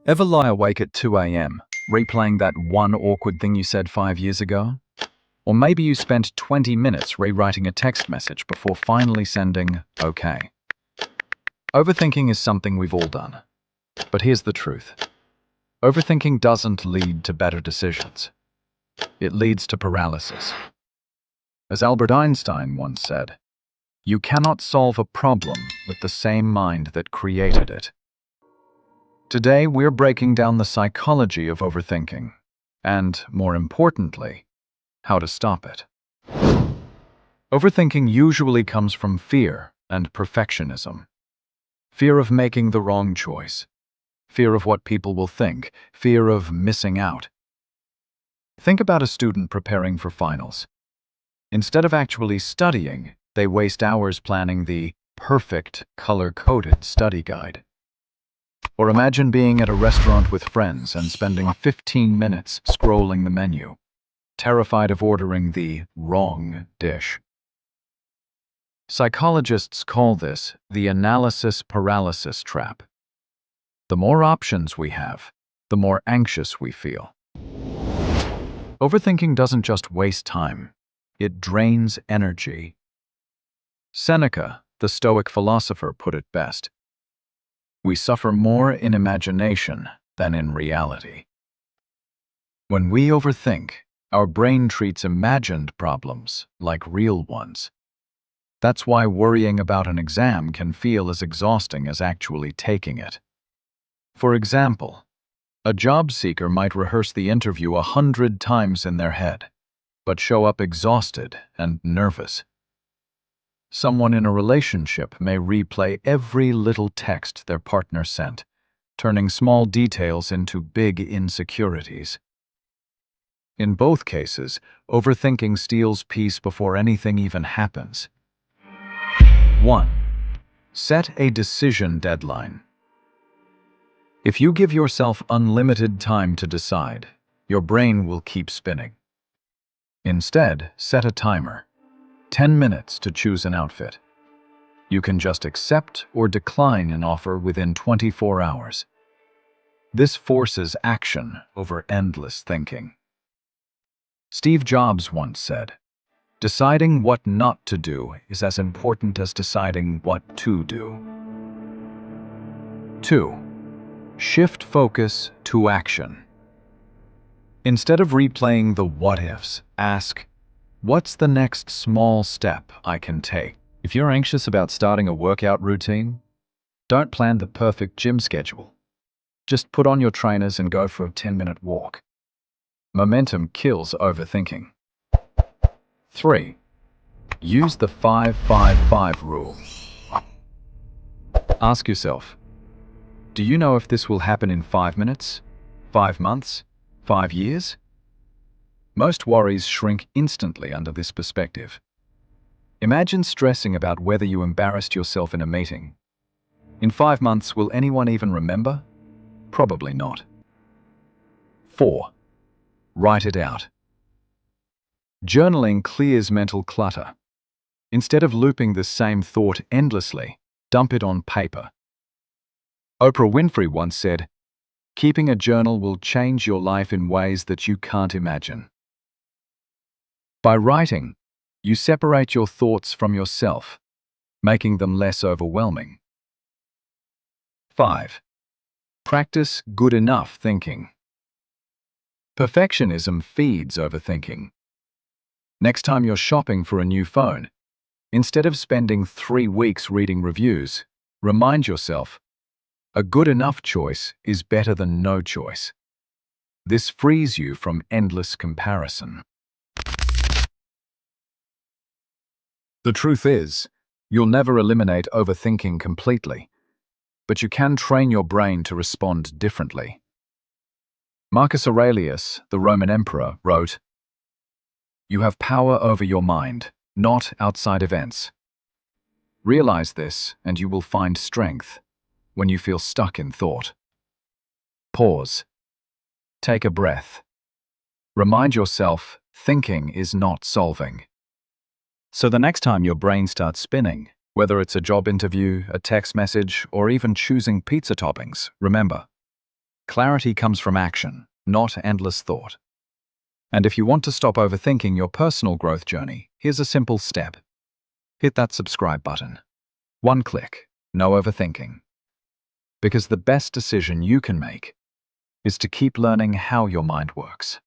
Ever lie awake at 2 a.m., replaying that one awkward thing you said 5 years ago? Or maybe you spent 20 minutes rewriting a text message before finally sending OK. Overthinking is something we've all done. But here's the truth. Overthinking doesn't lead to better decisions. It leads to paralysis. As Albert Einstein once said, you cannot solve a problem with the same mind that created it. Today, we're breaking down the psychology of overthinking, and, more importantly, how to stop it. Overthinking usually comes from fear and perfectionism. Fear of making the wrong choice. Fear of what people will think. Fear of missing out. Think about a student preparing for finals. Instead of actually studying, they waste hours planning the perfect color-coded study guide. Or imagine being at a restaurant with friends and spending 15 minutes scrolling the menu, terrified of ordering the wrong dish. Psychologists call this the analysis paralysis trap. The more options we have, the more anxious we feel. Overthinking doesn't just waste time, it drains energy. Seneca, the Stoic philosopher, put it best. We suffer more in imagination than in reality. When we overthink, our brain treats imagined problems like real ones. That's why worrying about an exam can feel as exhausting as actually taking it. For example, a job seeker might rehearse the interview 100 times in their head, but show up exhausted and nervous. Someone in a relationship may replay every little text their partner sent, turning small details into big insecurities. In both cases, overthinking steals peace before anything even happens. 1. Set a decision deadline. If you give yourself unlimited time to decide, your brain will keep spinning. Instead, set a timer. 10 minutes to choose an outfit. You can just accept or decline an offer within 24 hours. This forces action over endless thinking. Steve Jobs once said, "Deciding what not to do is as important as deciding what to do." 2. Shift focus to action. Instead of replaying the what-ifs, ask, what's the next small step I can take? If you're anxious about starting a workout routine, don't plan the perfect gym schedule. Just put on your trainers and go for a 10-minute walk. Momentum kills overthinking. 3. Use the 5-5-5 rule. Ask yourself, do you know if this will happen in 5 minutes, 5 months, 5 years? Most worries shrink instantly under this perspective. Imagine stressing about whether you embarrassed yourself in a meeting. In 5 months, will anyone even remember? Probably not. 4. Write it out. Journaling clears mental clutter. Instead of looping the same thought endlessly, dump it on paper. Oprah Winfrey once said, "Keeping a journal will change your life in ways that you can't imagine." By writing, you separate your thoughts from yourself, making them less overwhelming. 5. Practice good enough thinking. Perfectionism feeds overthinking. Next time you're shopping for a new phone, instead of spending 3 weeks reading reviews, remind yourself, a good enough choice is better than no choice. This frees you from endless comparison. The truth is, you'll never eliminate overthinking completely, but you can train your brain to respond differently. Marcus Aurelius, the Roman emperor, wrote, "You have power over your mind, not outside events. Realize this, and you will find strength when you feel stuck in thought." Pause. Take a breath. Remind yourself, thinking is not solving. So the next time your brain starts spinning, whether it's a job interview, a text message, or even choosing pizza toppings, remember, Clarity comes from action, not endless thought. And if you want to stop overthinking your personal growth journey, here's a simple step. Hit that subscribe button. One click, no overthinking. Because the best decision you can make is to keep learning how your mind works.